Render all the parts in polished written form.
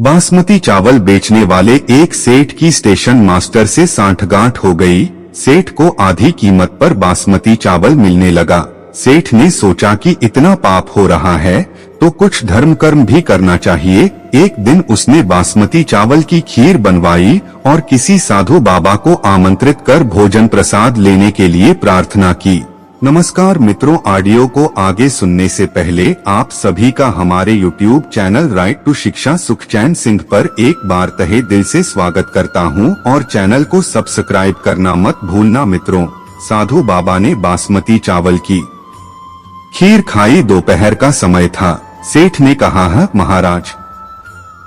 बासमती चावल बेचने वाले एक सेठ की स्टेशन मास्टर से सांठगांठ हो गई। सेठ को आधी कीमत पर बासमती चावल मिलने लगा। सेठ ने सोचा कि इतना पाप हो रहा है तो कुछ धर्म कर्म भी करना चाहिए। एक दिन उसने बासमती चावल की खीर बनवाई और किसी साधु बाबा को आमंत्रित कर भोजन प्रसाद लेने के लिए प्रार्थना की। नमस्कार मित्रों, ऑडियो को आगे सुनने से पहले आप सभी का हमारे YouTube चैनल राइट टू शिक्षा सुखचैन सिंह पर एक बार तहे दिल से स्वागत करता हूं और चैनल को सब्सक्राइब करना मत भूलना। मित्रों, साधु बाबा ने बासमती चावल की खीर खाई। दोपहर का समय था। सेठ ने कहा है, महाराज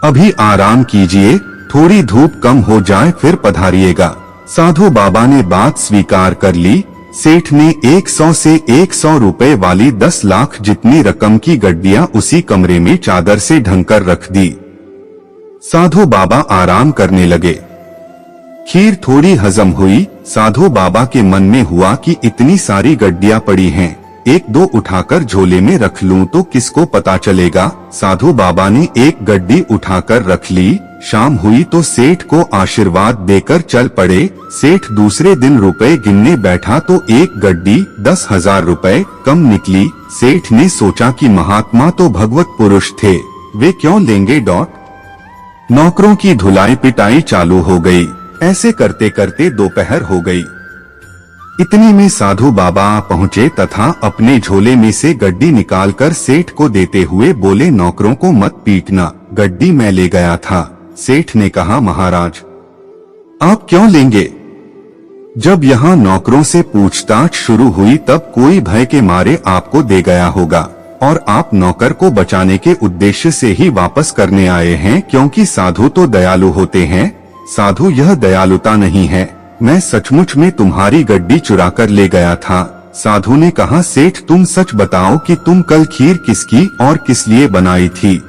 अभी आराम कीजिए, थोड़ी धूप कम हो जाए फिर पधारिएगा। साधु बाबा ने बात स्वीकार कर ली। सेठ ने 100 से 100 रुपए वाली 10 लाख जितनी रकम की गड्डियां उसी कमरे में चादर से ढंककर रख दी। साधु बाबा आराम करने लगे। खीर थोड़ी हजम हुई। साधु बाबा के मन में हुआ कि इतनी सारी गड्डियां पड़ी हैं, एक दो उठाकर झोले में रख लूं तो किसको पता चलेगा। साधु बाबा ने एक गड्डी उठाकर रख ली। शाम हुई तो सेठ को आशीर्वाद देकर चल पड़े। सेठ दूसरे दिन रुपए गिनने बैठा तो एक गड्डी 10,000 रुपए कम निकली। सेठ ने सोचा कि महात्मा तो भगवत पुरुष थे, वे क्यों लेंगे। नौकरों की धुलाई पिटाई चालू हो गई। ऐसे करते करते दोपहर हो गई। इतने में साधु बाबा पहुँचे तथा अपने झोले में से गड्डी निकालकर सेठ को देते हुए बोले, नौकरों को मत पीटना, गड्डी मैं ले गया था। सेठ ने कहा, महाराज आप क्यों लेंगे। जब यहाँ नौकरों से पूछताछ शुरू हुई तब कोई भय के मारे आपको दे गया होगा और आप नौकर को बचाने के उद्देश्य से ही वापस करने आए हैं, क्योंकि साधु तो दयालु होते हैं। साधु, यह दयालुता नहीं है, मैं सचमुच में तुम्हारी गड्डी चुरा कर ले गया था। साधु ने कहा, सेठ तुम सच बताओ कि तुम कल खीर किसकी और किस लिए बनाई थी।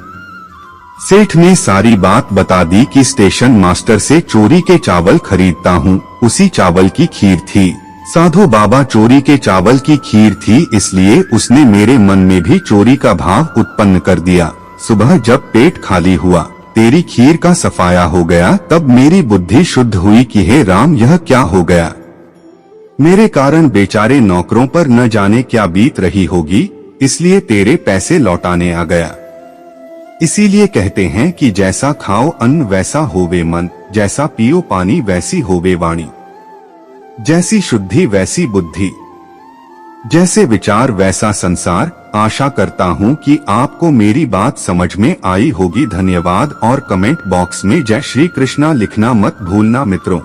सेठ ने सारी बात बता दी कि स्टेशन मास्टर से चोरी के चावल खरीदता हूँ, उसी चावल की खीर थी। साधु बाबा, चोरी के चावल की खीर थी इसलिए उसने मेरे मन में भी चोरी का भाव उत्पन्न कर दिया। सुबह जब पेट खाली हुआ, तेरी खीर का सफाया हो गया, तब मेरी बुद्धि शुद्ध हुई कि हे राम, यह क्या हो गया। मेरे कारण बेचारे नौकरों पर न जाने क्या बीत रही होगी, इसलिए तेरे पैसे लौटाने आ गया। इसीलिए कहते हैं कि जैसा खाओ अन्न वैसा होवे मन, जैसा पियो पानी वैसी होवे वाणी, जैसी शुद्धि वैसी बुद्धि, जैसे विचार वैसा संसार। आशा करता हूँ कि आपको मेरी बात समझ में आई होगी। धन्यवाद और कमेंट बॉक्स में जय श्री कृष्णा लिखना मत भूलना मित्रों।